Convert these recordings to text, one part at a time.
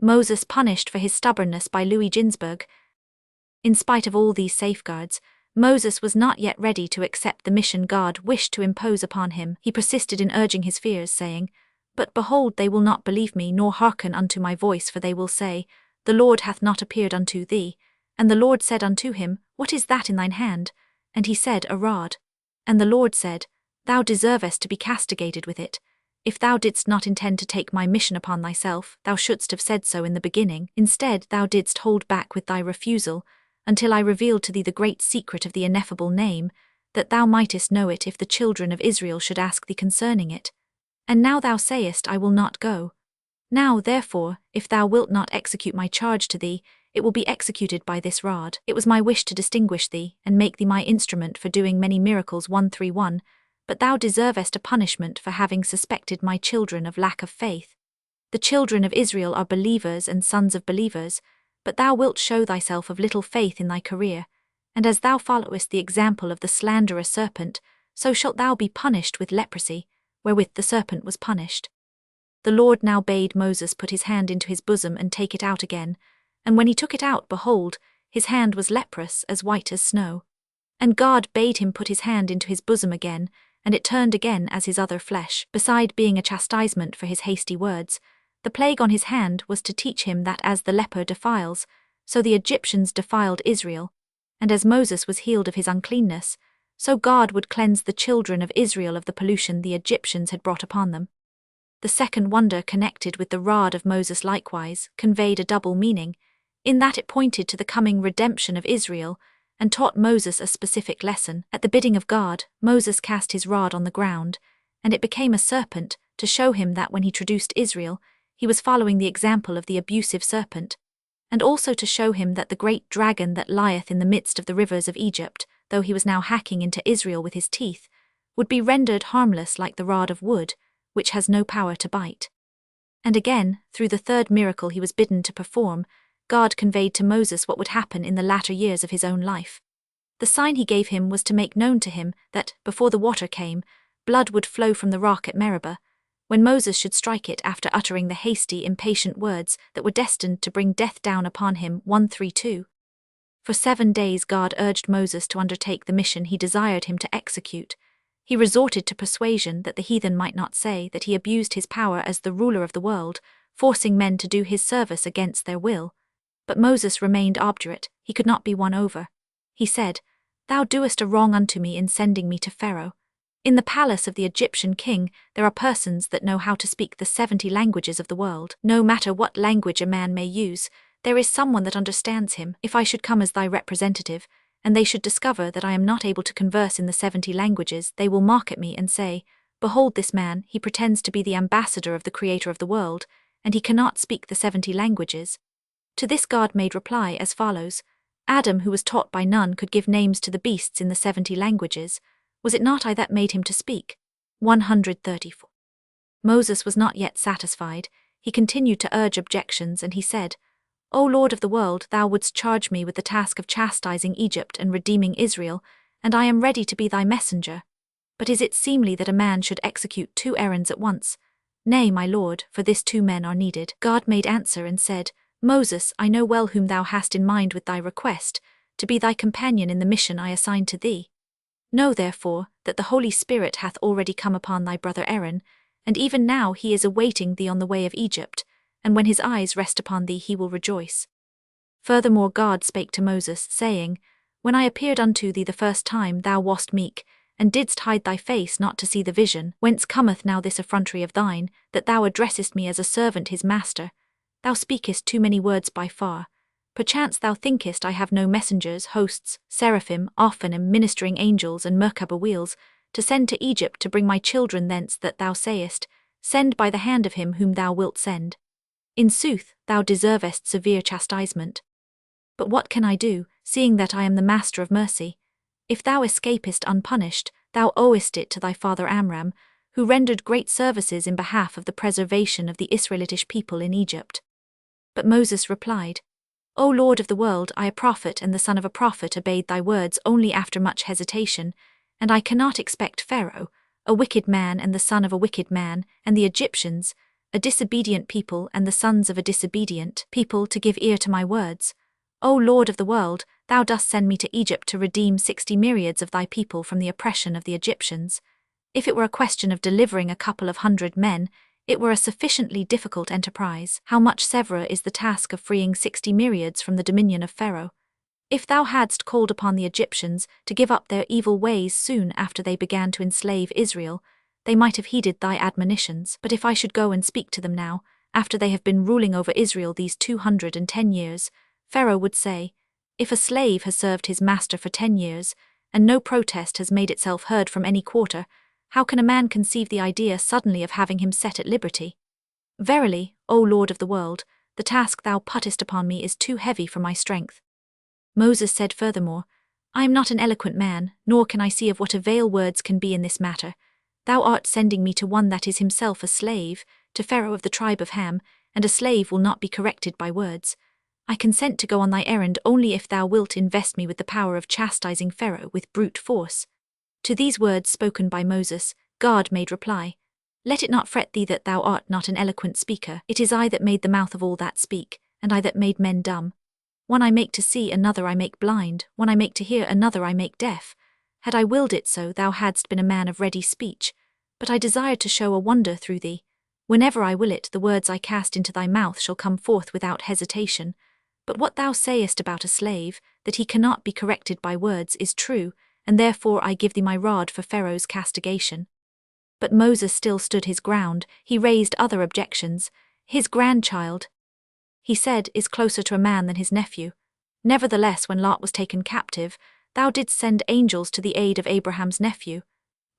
Moses punished for his stubbornness by Ginzberg. In spite of all these safeguards, Moses was not yet ready to accept the mission God wished to impose upon him. He persisted in urging his fears, saying, "But behold, they will not believe me, nor hearken unto my voice, for they will say, The Lord hath not appeared unto thee. And the Lord said unto him, What is that in thine hand? And he said, A rod. And the Lord said, Thou deservest to be castigated with it. If thou didst not intend to take my mission upon thyself, thou shouldst have said so in the beginning. Instead, thou didst hold back with thy refusal, until I revealed to thee the great secret of the ineffable name, that thou mightest know it if the children of Israel should ask thee concerning it. And now thou sayest, I will not go. Now, therefore, if thou wilt not execute my charge to thee, it will be executed by this rod. It was my wish to distinguish thee, and make thee my instrument for doing many miracles. 1:3-1. But thou deservest a punishment for having suspected my children of lack of faith. The children of Israel are believers and sons of believers, but thou wilt show thyself of little faith in thy career, and as thou followest the example of the slanderer serpent, so shalt thou be punished with leprosy, wherewith the serpent was punished. The Lord now bade Moses put his hand into his bosom and take it out again, and when he took it out, behold, his hand was leprous, as white as snow. And God bade him put his hand into his bosom again, and it turned again as his other flesh. Beside being a chastisement for his hasty words, the plague on his hand was to teach him that as the leper defiles, so the Egyptians defiled Israel, and as Moses was healed of his uncleanness, so God would cleanse the children of Israel of the pollution the Egyptians had brought upon them. The second wonder connected with the rod of Moses likewise conveyed a double meaning, in that it pointed to the coming redemption of Israel, and taught Moses a specific lesson. At the bidding of God, Moses cast his rod on the ground, and it became a serpent, to show him that when he traduced Israel, he was following the example of the abusive serpent, and also to show him that the great dragon that lieth in the midst of the rivers of Egypt, though he was now hacking into Israel with his teeth, would be rendered harmless like the rod of wood, which has no power to bite. And again, through the third miracle he was bidden to perform, God conveyed to Moses what would happen in the latter years of his own life. The sign he gave him was to make known to him that, before the water came, blood would flow from the rock at Meribah, when Moses should strike it after uttering the hasty, impatient words that were destined to bring death down upon him. 1:3-2. For 7 days God urged Moses to undertake the mission he desired him to execute. He resorted to persuasion that the heathen might not say that he abused his power as the ruler of the world, forcing men to do his service against their will. But Moses remained obdurate, he could not be won over. He said, Thou doest a wrong unto me in sending me to Pharaoh. In the palace of the Egyptian king there are persons that know how to speak the 70 languages of the world. No matter what language a man may use, there is someone that understands him. If I should come as thy representative, and they should discover that I am not able to converse in the 70 languages, they will mock at me and say, Behold this man, he pretends to be the ambassador of the Creator of the world, and he cannot speak the 70 languages. To this God made reply as follows, Adam, who was taught by none, could give names to the beasts in the 70 languages. Was it not I that made him to speak? 134. Moses was not yet satisfied. He continued to urge objections, and he said, O Lord of the world, thou wouldst charge me with the task of chastising Egypt and redeeming Israel, and I am ready to be thy messenger. But is it seemly that a man should execute 2 errands at once? Nay, my Lord, for this 2 men are needed. God made answer and said, Moses, I know well whom thou hast in mind with thy request, to be thy companion in the mission I assign to thee. Know therefore that the Holy Spirit hath already come upon thy brother Aaron, and even now he is awaiting thee on the way of Egypt, and when his eyes rest upon thee he will rejoice. Furthermore God spake to Moses, saying, When I appeared unto thee the first time thou wast meek, and didst hide thy face not to see the vision. Whence cometh now this effrontery of thine, that thou addressest me as a servant his master? Thou speakest too many words by far. Perchance thou thinkest I have no messengers, hosts, seraphim, Ophanim, ministering angels, and Merkabah wheels, to send to Egypt to bring my children thence, that thou sayest, Send by the hand of him whom thou wilt send. In sooth, thou deservest severe chastisement. But what can I do, seeing that I am the master of mercy? If thou escapest unpunished, thou owest it to thy father Amram, who rendered great services in behalf of the preservation of the Israelitish people in Egypt. But Moses replied, O Lord of the world, I a prophet and the son of a prophet obeyed thy words only after much hesitation, and I cannot expect Pharaoh, a wicked man and the son of a wicked man, and the Egyptians, a disobedient people and the sons of a disobedient people to give ear to my words. O Lord of the world, thou dost send me to Egypt to redeem 60 myriads of thy people from the oppression of the Egyptians. If it were a question of delivering a couple of 100 men, it were a sufficiently difficult enterprise. How much severer is the task of freeing 60 myriads from the dominion of Pharaoh. If thou hadst called upon the Egyptians to give up their evil ways soon after they began to enslave Israel, they might have heeded thy admonitions. But if I should go and speak to them now, after they have been ruling over Israel these 210 years, Pharaoh would say, if a slave has served his master for 10 years, and no protest has made itself heard from any quarter, how can a man conceive the idea suddenly of having him set at liberty? Verily, O Lord of the world, the task thou puttest upon me is too heavy for my strength. Moses said furthermore, I am not an eloquent man, nor can I see of what avail words can be in this matter. Thou art sending me to one that is himself a slave, to Pharaoh of the tribe of Ham, and a slave will not be corrected by words. I consent to go on thy errand only if thou wilt invest me with the power of chastising Pharaoh with brute force. To these words spoken by Moses, God made reply, Let it not fret thee that thou art not an eloquent speaker. It is I that made the mouth of all that speak, and I that made men dumb. One I make to see, another I make blind, one I make to hear, another I make deaf. Had I willed it so, thou hadst been a man of ready speech. But I desired to show a wonder through thee. Whenever I will it, the words I cast into thy mouth shall come forth without hesitation. But what thou sayest about a slave, that he cannot be corrected by words, is true, and therefore I give thee my rod for Pharaoh's castigation. But Moses still stood his ground. He raised other objections. His grandchild, he said, is closer to a man than his nephew. Nevertheless, when Lot was taken captive, thou didst send angels to the aid of Abraham's nephew.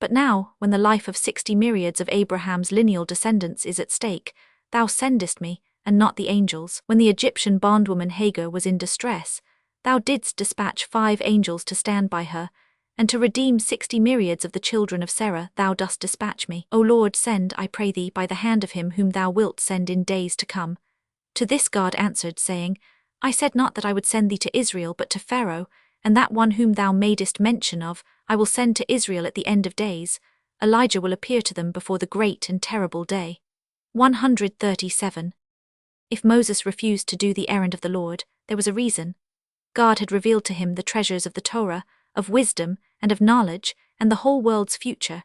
But now, when the life of 60 myriads of Abraham's lineal descendants is at stake, thou sendest me, and not the angels. When the Egyptian bondwoman Hagar was in distress, thou didst dispatch 5 angels to stand by her, and to redeem 60 myriads of the children of Sarah thou dost dispatch me. O Lord, send, I pray thee, by the hand of him whom thou wilt send in days to come. To this God answered, saying, I said not that I would send thee to Israel, but to Pharaoh, and that one whom thou madest mention of, I will send to Israel at the end of days. Elijah will appear to them before the great and terrible day. 137. If Moses refused to do the errand of the Lord, there was a reason. God had revealed to him the treasures of the Torah, of wisdom, and of knowledge, and the whole world's future.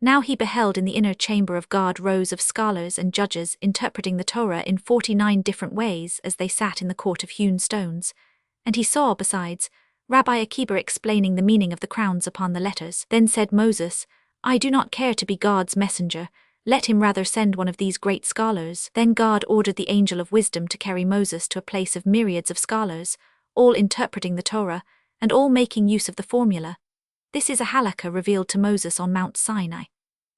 Now he beheld in the inner chamber of God rows of scholars and judges interpreting the Torah in 49 different ways as they sat in the court of hewn stones. And he saw, besides, Rabbi Akiba explaining the meaning of the crowns upon the letters. Then said Moses, I do not care to be God's messenger. Let him rather send one of these great scholars. Then God ordered the angel of wisdom to carry Moses to a place of myriads of scholars, all interpreting the Torah, and all making use of the formula. This is a halakha revealed to Moses on Mount Sinai.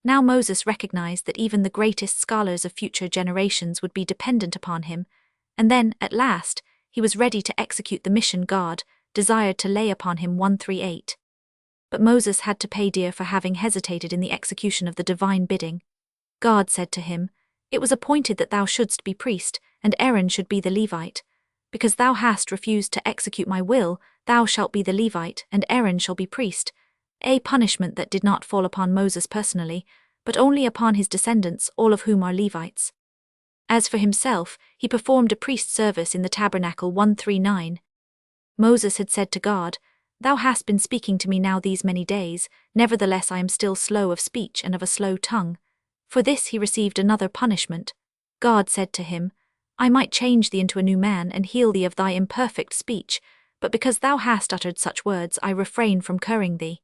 Now Moses recognized that even the greatest scholars of future generations would be dependent upon him, and then, at last, he was ready to execute the mission God desired to lay upon him. 138. But Moses had to pay dear for having hesitated in the execution of the divine bidding. God said to him, It was appointed that thou shouldst be priest, and Aaron should be the Levite. Because thou hast refused to execute my will, thou shalt be the Levite, and Aaron shall be priest. A punishment that did not fall upon Moses personally, but only upon his descendants, all of whom are Levites. As for himself, he performed a priest's service in the tabernacle. 139. Moses had said to God, Thou hast been speaking to me now these many days, nevertheless I am still slow of speech and of a slow tongue. For this he received another punishment. God said to him, I might change thee into a new man and heal thee of thy imperfect speech, but because thou hast uttered such words I refrain from curing thee.